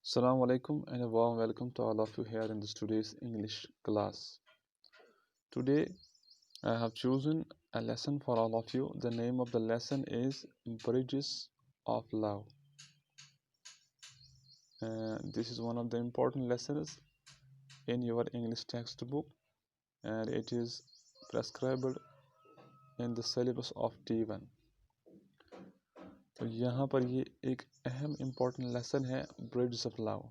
Assalamu alaikum and a warm welcome to all of you here in this today's English class. Today I have chosen a lesson for all of you. The name of the lesson is Bridges of Love. This is one of the important lessons in your English textbook and it is prescribed in the syllabus of T1. तो यहाँ पर ये एक अहम important lesson है Bridges of Love.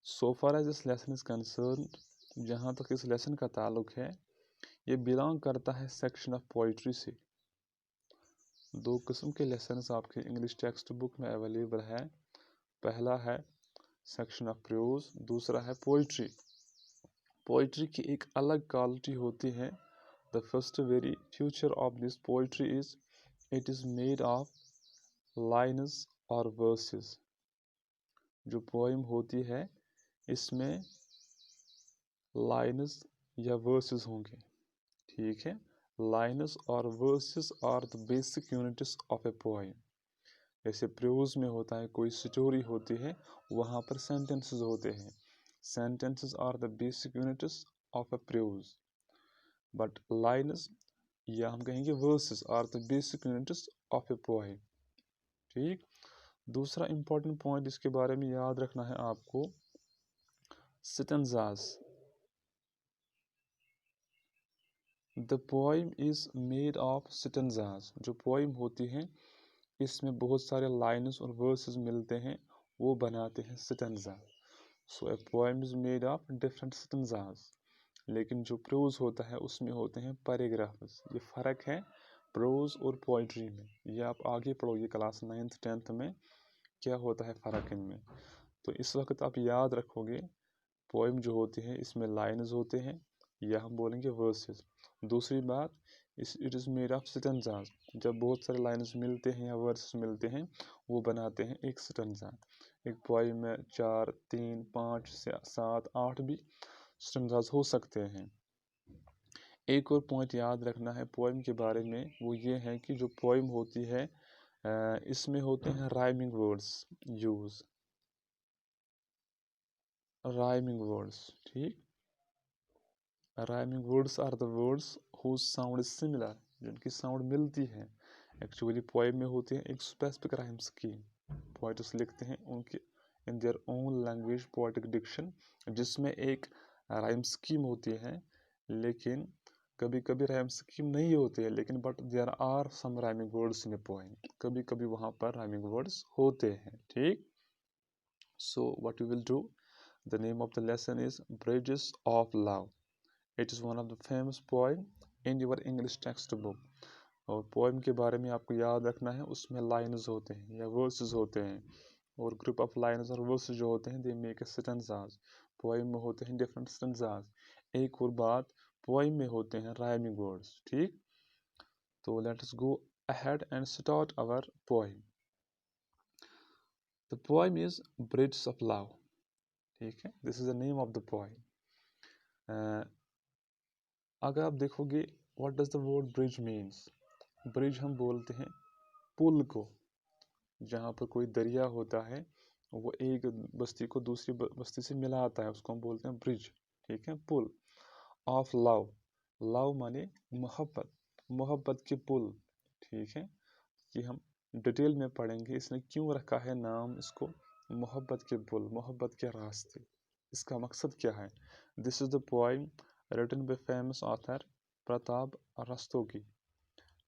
So far as this lesson is concerned, जहाँ तक इस लेसन का ताल्लुक है ये बिलोंग करता है सेक्शन ऑफ पोइट्री से। दो किस्म के लेसन्स आपके इंग्लिश टेक्स्ट बुक में अवेलेबल है। पहला है सेक्शन ऑफ प्रोज, दूसरा है पोइट्री। पोइट्री की एक अलग क्वालिटी होती है। The first very future of this poetry is it is made of lines और वर्सेस। जो पोइम होती है इसमें लाइन्स या वर्सेस होंगे, ठीक है। लाइन्स और verses are the basic units of a poem. जैसे प्रोज में होता है, कोई स्टोरी होती है, वहाँ पर सेंटेंसेस होते हैं। Sentences are the basic units of a prose, but lines या हम कहेंगे verses are the basic units of a poem, ठीक। दूसरा इंपॉर्टेंट पॉइंट इसके बारे में याद रखना है आपको, stanzas. The poem is made of stanzas. जो पोइम होती है इसमें बहुत सारे लाइन्स और वर्सेस मिलते हैं, वो बनाते हैं stanza. So A poem is made of different stanzas. लेकिन जो प्रोज होता है उसमें होते हैं पैराग्राफ्स। ये फ़र्क है प्रोज और पोइट्री में। ये आप आगे पढ़ोगे क्लास 9th 10th में क्या होता है फ़र्क इनमें। तो इस वक्त आप याद रखोगे पोइम जो होती है इसमें लाइन्स होते हैं या हम बोलेंगे वर्सेस। दूसरी बात, it is made of stanzas. जब बहुत सारे लाइन्स मिलते हैं या वर्सेस मिलते हैं वो बनाते हैं एक स्टेंजा। एक पोइम में 4, 3, 5 से 7, 8 भी स्टेंजास हो सकते हैं। एक और पॉइंट याद रखना है पोइम के बारे में, वो ये है कि जो पोइम होती है इसमें होते हैं rhyming words use, rhyming words, ठीक। Rhyming words are the words whose sound is similar, जिनकी साउंड मिलती है। एक्चुअली पोएम में होती है एक स्पेसिफिक राइम स्कीम। पोएट्स लिखते हैं उनके in their own language poetic diction, जिसमें एक राइम स्कीम होती है। लेकिन कभी कभी राइम स्कीम नहीं होती है, लेकिन but there are some rhyming words in a poem. कभी कभी वहाँ पर राइमिंग वर्ड्स होते हैं, ठीक। So what you will do, the name of the lesson is Bridges of Love. It is one of the famous poem in your English text book. और poem के बारे में आपको याद रखना है, उसमें लाइन्स होते हैं या वर्सेस होते हैं, और ग्रुप ऑफ लाइन्स और वर्सेस जो होते हैं they make a stanzas. Poem में होते हैं डिफरेंट स्टेंजास। एक और बात, पोएम में होते हैं राइमिंग वर्ड्स, ठीक। तो let us go ahead and start our poem. The poem is bridges of love, ठीक है। This is the name of the poem. अगर आप देखोगे what does the word bridge means, bridge हम बोलते हैं पुल को। जहाँ पर कोई दरिया होता है वो एक बस्ती को दूसरी बस्ती से मिलाता है, उसको हम बोलते हैं ब्रिज, ठीक है। पुल ऑफ लव, लव माने मोहब्बत, मोहब्बत के पुल, ठीक है। कि हम डिटेल में पढ़ेंगे इसने क्यों रखा है नाम इसको मोहब्बत के पुल, मोहब्बत के रास्ते, इसका मकसद क्या है। This is the poem written by famous author Pratap Rastogi.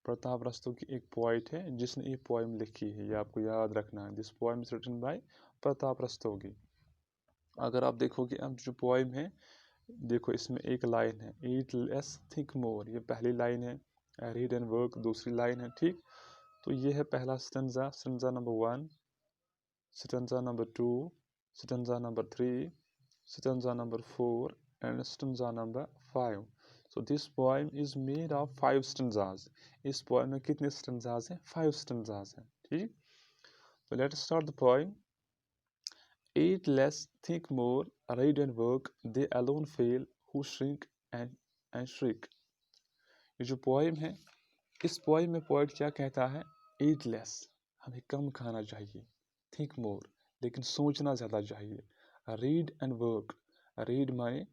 Pratap Rastogi एक पोइट है जिसने ये पोएम लिखी है, ये आपको याद रखना है। This poem is written by Pratap Rastogi. अगर आप देखोगे अब जो पोएम है, देखो इसमें एक लाइन है ईट लेस थिंक मोर, ये पहली लाइन है। रीड एंड वर्क दूसरी लाइन है, ठीक। तो ये है पहला stanza, stanza number 1, stanza number 2, stanza number 3, stanza number 4 and stanza number 5. So this poem is made of 5 stanzas. इस poem में कितने stanzas हैं? 5 stanzas हैं, ठीक। So let's start the poem. Eat less, think more, read and work. They alone fail who shrink and shriek. ये जो poem है, इस poem में poet क्या कहता है? Eat less, हमें कम खाना चाहिए। Think more, लेकिन सोचना ज़्यादा चाहिए। रीड एंड वर्क, रीड माने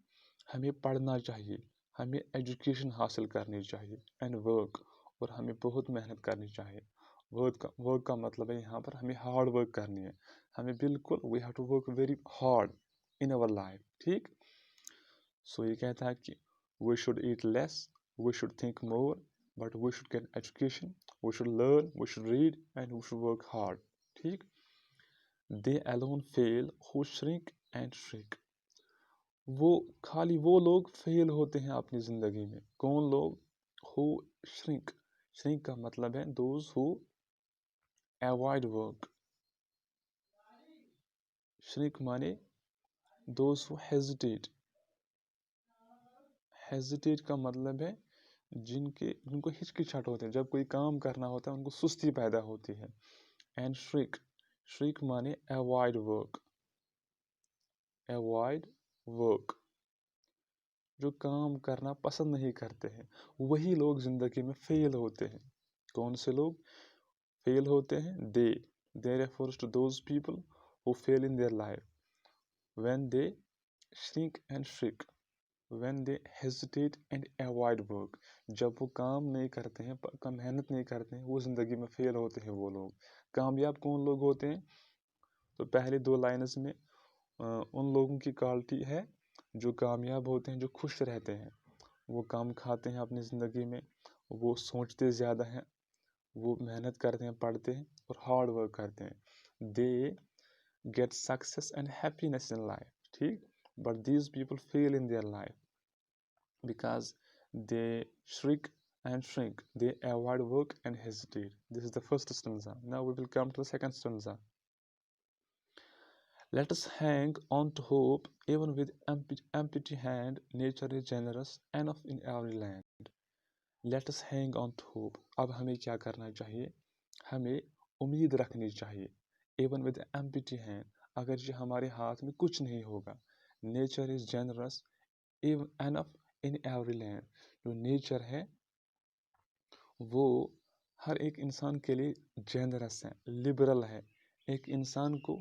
हमें पढ़ना चाहिए, हमें एजुकेशन हासिल करनी चाहिए, एंड वर्क, और हमें बहुत मेहनत करनी चाहिए। वर्क का मतलब है यहाँ पर हमें हार्ड वर्क करनी है, हमें बिल्कुल we have to work very hard in our life, ठीक। सो ये कहता है कि we should eat less, we should think more, but we should get education, we should learn, we should read and we should work hard, ठीक। They alone fail who shrink and shrink, वो खाली वो लोग fail होते हैं अपनी ज़िंदगी में। कौन लोग? हु श्रिंक, श्रिंक का मतलब है those who avoid work, shrink माने दोज हु हेजिटेट, हेजिटेट का मतलब है जिनको हिचकिचाहट होते हैं, जब कोई काम करना होता है उनको सुस्ती पैदा होती है। एंड श्रिक, श्रिक माने अवॉइड वर्क, अवॉइड वर्क, जो काम करना पसंद नहीं करते हैं, वही लोग ज़िंदगी में फेल होते हैं। कौन से लोग फेल होते हैं? They refers to those people who fail in their life when they shrink and shrink, when they hesitate and avoid work, जब वो काम नहीं करते हैं, मेहनत नहीं करते हैं, वो ज़िंदगी में फेल होते हैं वो लोग। कामयाब कौन लोग होते हैं? तो पहले दो लाइन्स में उन लोगों की क्वालिटी है जो कामयाब होते हैं, जो खुश रहते हैं, वो काम खाते हैं अपनी ज़िंदगी में, वो सोचते ज़्यादा हैं, वो मेहनत करते हैं, पढ़ते हैं और हार्ड वर्क करते हैं। They get success and happiness in life, ठीक। But these people fail in their life because they shrink and shrink, they avoid work and hesitate. This is the first stanza. Now we will come to the second stanza. Let us hang on to hope, even with empty hand. Nature is generous, enough in every land. Let us hang on to hope. अब हमें क्या करना चाहिए? हमें उम्मीद रखनी चाहिए। Even with empty hand, अगर ये हमारे हाथ में कुछ नहीं होगा। Nature is generous, enough in every land, जो नेचर है वो हर एक इंसान के लिए जेनरस है, लिबरल है, एक इंसान को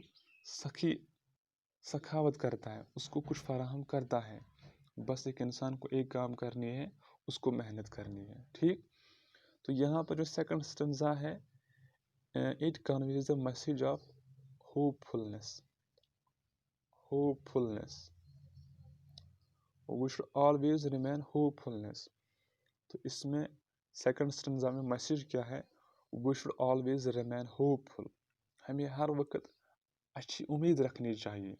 सखावत करता है, उसको कुछ फराहम करता है। बस एक इंसान को एक काम करनी है, उसको मेहनत करनी है, ठीक। तो यहाँ पर जो सेकंड स्टेंजा है, it conveys the message of hopefulness, hopefulness, we should always remain hopefulness. तो इसमें सेकंड स्टेंजा में मैसेज क्या है? We should always remain hopeful, हमें हर वक्त अच्छी उम्मीद रखनी चाहिए।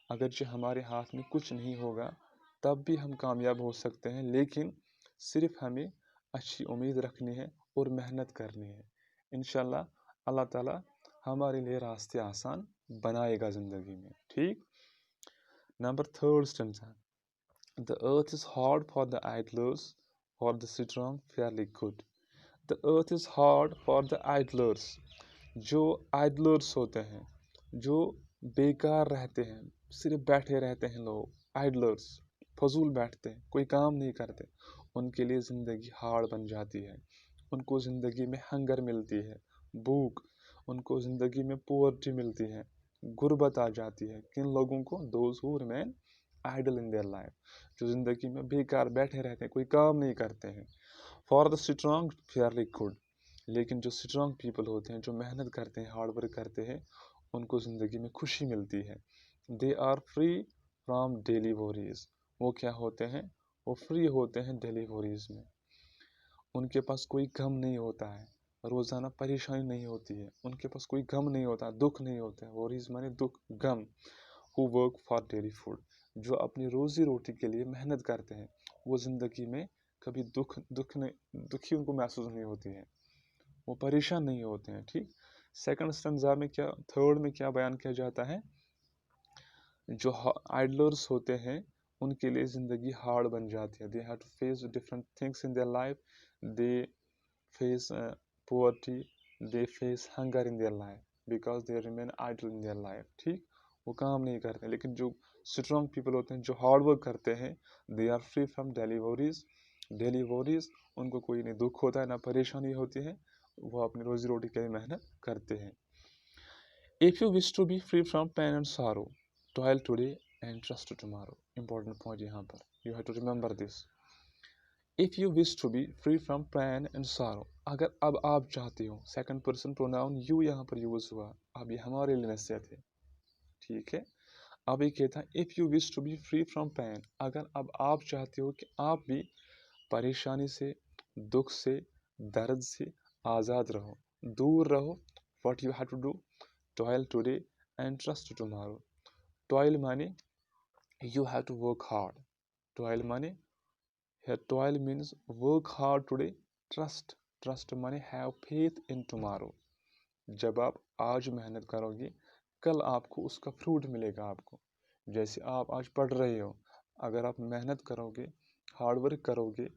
अगर जो हमारे हाथ में कुछ नहीं होगा तब भी हम कामयाब हो सकते हैं, लेकिन सिर्फ हमें अच्छी उम्मीद रखनी है और मेहनत करनी है। इंशाल्लाह अल्लाह ताला हमारे लिए रास्ते आसान बनाएगा ज़िंदगी में, ठीक। Number third stanza, the earth is hard for the idlers for the strong fairly good. The earth is hard for the idlers. जो idlers होते हैं, जो बेकार रहते हैं, सिर्फ बैठे रहते हैं लोग, idlers, फजूल बैठते हैं, कोई काम नहीं करते, उनके लिए ज़िंदगी हार्ड बन जाती है। उनको ज़िंदगी में हंगर मिलती है, भूख, उनको ज़िंदगी में पोवर्टी मिलती है, गुर्बत आ जाती है। किन लोगों को? Those who remain idle in their life, जो ज़िंदगी में बेकार बैठे रहते हैं, कोई काम नहीं करते हैं। For the strong fairly good, लेकिन जो स्ट्रॉन्ग पीपल होते हैं, जो मेहनत करते हैं, हार्ड वर्क करते हैं, उनको ज़िंदगी में खुशी मिलती है। They are free from daily worries, वो क्या होते हैं? वो फ्री होते हैं डेली वरीज में, उनके पास कोई गम नहीं होता है, रोज़ाना परेशानी नहीं होती है, उनके पास कोई गम नहीं होता, दुख नहीं होता है। वरीज माने दुख, गम। Who work for daily food, जो अपनी रोज़ी रोटी के लिए मेहनत करते हैं, वो ज़िंदगी में कभी दुखी उनको महसूस नहीं होती है, वो परेशान नहीं होते हैं, ठीक। सेकंड स्टेंजा में क्या, थर्ड में क्या बयान किया जाता है? जो आइडलर्स होते हैं उनके लिए ज़िंदगी हार्ड बन जाती है। They have to face different things in their life, they face poverty, they face hunger in their life because they remain idle in their life, ठीक। वो काम नहीं करते। लेकिन जो स्ट्रॉन्ग पीपल होते हैं, जो हार्ड वर्क करते हैं, they are free from daily worries, daily worries, उनको कोई नहीं दुख होता है, ना परेशानी होती है, वो अपनी रोज़ी रोटी के लिए मेहनत करते हैं। If you wish to be free from pain and sorrow, toil today and trust tomorrow. Important point यहाँ पर. You have to remember this. If you wish to be free from pain and sorrow, अगर अब आप चाहते हो, second person pronoun you यहाँ पर use हुआ, अब ये हमारे लिए नसीहत है, ठीक है. अब ये कहता है if you wish to be free from pain, अगर अब आप चाहते हो कि आप भी परेशानी से, दुख से, दर्द से आज़ाद रहो, दूर रहो, what you have to do, toil today and trust tomorrow. Toil माने you have to work hard. Toil माने, here toil means work hard today. Trust माने have faith in tomorrow. जब आप आज मेहनत करोगे, कल आपको उसका फ्रूट मिलेगा आपको. जैसे आप आज पढ़ रहे हो, अगर आप मेहनत करोगे, हार्ड वर्क करोगे,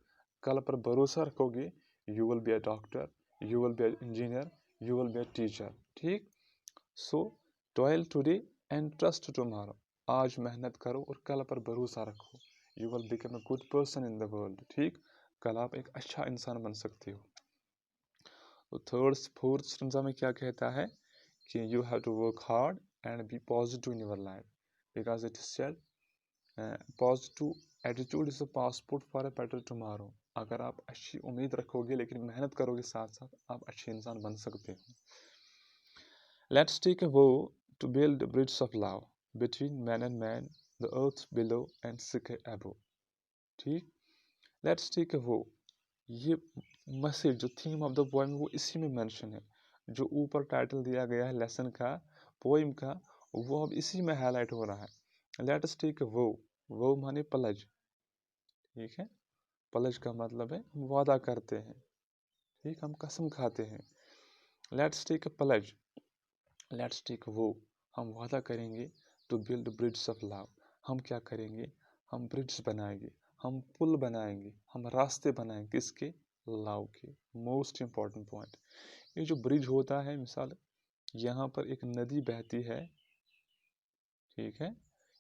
कल पर भरोसा रखोगे, you will be a doctor, you will be a engineer, you will be a teacher. ठीक. So toil today and trust tomorrow. आज मेहनत करो और कल पर भरोसा रखो. You will become a good person in the world. ठीक. कल आप एक अच्छा इंसान बन सकते हो. तो फोर्थ स्टेंजा में क्या कहता है कि you have to work hard and be positive in your life, because it is said positive attitude is a passport for a better tomorrow. अगर आप अच्छी उम्मीद रखोगे लेकिन मेहनत करोगे साथ साथ, आप अच्छे इंसान बन सकते हो. Let's take a vow to build bridges of love between man and man, the earth below and sky above. ठीक. लेट्स टेक अ वो, ये मैसेज जो थीम ऑफ द पोएम वो इसी में मेंशन है. जो ऊपर टाइटल दिया गया है लेसन का, पोएम का, वो अब इसी में हाईलाइट हो रहा है. लेट अस टेक वो माने पलज. ठीक है. पलज का मतलब है हम वादा करते हैं. ठीक. हम कसम खाते हैं. Let's take a pledge, let's take वो, हम वादा करेंगे to build bridges of love. हम क्या करेंगे, हम ब्रिड्स बनाएंगे, हम पुल बनाएंगे, हम रास्ते बनाएंगे. किसके? लव के. Most important point. ये जो ब्रिज होता है, मिसाल यहाँ पर एक नदी बहती है, ठीक है,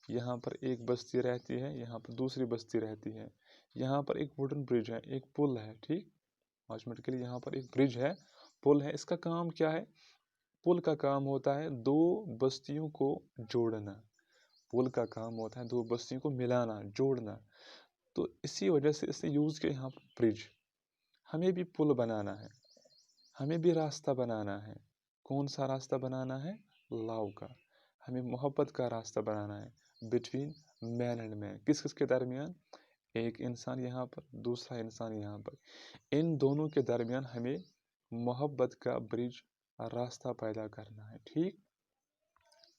यहाँ पर एक बस्ती रहती है, यहाँ पर दूसरी बस्ती रहती है, यहाँ पर एक वुडन ब्रिज है, एक पुल है. ठीक. ऑटोमेटिकली यहाँ पर एक ब्रिज है, पुल है. इसका काम क्या है? पुल का काम होता है दो बस्तियों को जोड़ना. पुल का काम होता है दो बस्तियों को मिलाना, जोड़ना. तो इसी वजह से इसे यूज़ किया यहाँ पर ब्रिज. हमें भी पुल बनाना है, हमें भी रास्ता बनाना है. कौन सा रास्ता बनाना है? लव का. हमें मोहब्बत का रास्ता बनाना है बिटवीन मैन एंड मैन. किस किस के दरमियान? एक इंसान यहाँ पर, दूसरा इंसान यहाँ पर. इन दोनों के दरमियान हमें मोहब्बत का ब्रिज, रास्ता पैदा करना है. ठीक.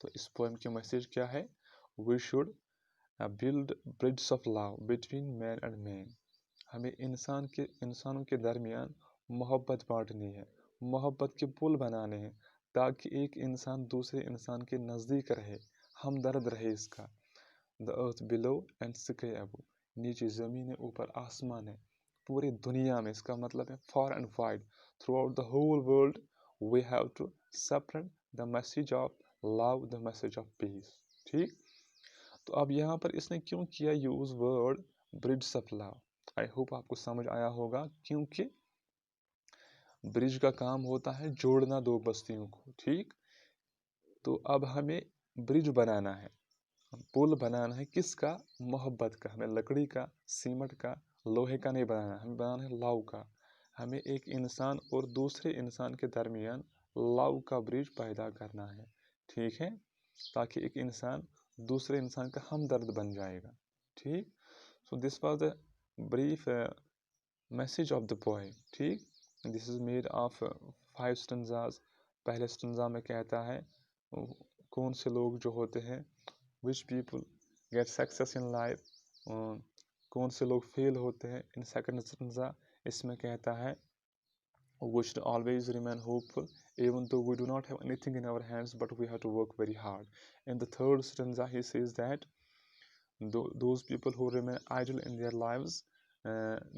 तो इस पोएम की मैसेज क्या है? We should build bridges of love between man and man. हमें इंसानों के दरमियान मोहब्बत बांटनी है, मोहब्बत के पुल बनाने हैं, ताकि एक इंसान दूसरे इंसान के नज़दीक रहे, हमदर्द रहे इसका. The earth below and sky above. नीचे ज़मीन है, ऊपर आसमान है. पूरी दुनिया में, इसका मतलब है far and wide, throughout the whole world, we have to spread the message of love, the message of peace. ठीक. तो अब यहाँ पर इसने क्यों किया use word bridges of love? I hope आपको समझ आया होगा, क्योंकि ब्रिज का काम होता है जोड़ना दो बस्तियों को. ठीक. तो अब हमें ब्रिज बनाना है, पुल बनाना है. किसका? मोहब्बत का. हमें लकड़ी का, सीमेंट का, लोहे का नहीं बनाना, हमें बनाना है लव का. हमें एक इंसान और दूसरे इंसान के दरमियान लव का ब्रिज पैदा करना है. ठीक है. ताकि एक इंसान दूसरे इंसान का हमदर्द बन जाएगा. ठीक. So this was the brief message of the poem. ठीक. This is made of 5 stanzas. पहले स्टेंजा में कहता है कौन से लोग जो होते हैं, which people get success in life, कौन से लोग फेल होते हैं. इन सेकंड स्टेंजा इसमें कहता है we should always remain hopeful even though we do not have anything in our hands, but we have to work very hard. In the third stanza he says that those people who remain idle in their lives,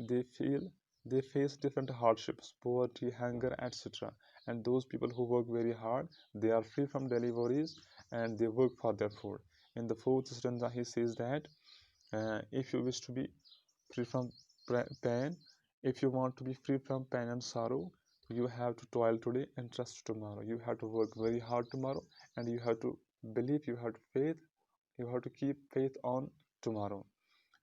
they face different hardships, poverty, hunger, etc. And those people who work very hard, they are free from daily worries and they work for their food. In the fourth stanza he says that if you wish to be free from pain, if you want to be free from pain and sorrow, You have to toil today and trust tomorrow. You have to work very hard tomorrow, and you have to believe, you have to faith, you have to keep faith on tomorrow.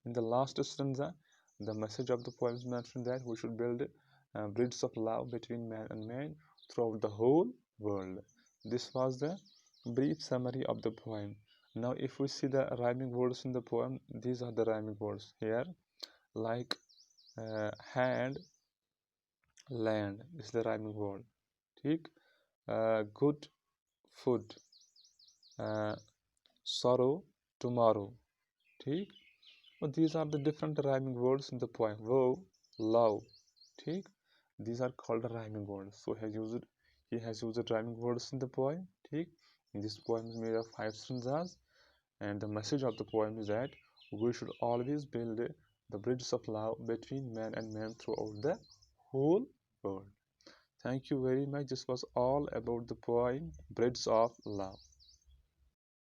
In the last stanza, the message of the poem is mentioned that we should build bridges of love between man and man throughout the whole world. This was the brief summary of the poem. Now, if we see the rhyming words in the poem, these are the rhyming words here, like hand, land is the rhyming word. ठीक? Good food, sorrow, tomorrow. ठीक? So these are the different rhyming words in the poem. Wow, love. ठीक? These are called rhyming words. So he has used rhyming words in the poem. ठीक? This poem is made of 5 stanzas, and the message of the poem is that we should always build the bridges of love between man and man throughout the whole world. Thank you very much. This was all about the poem Bridges of Love.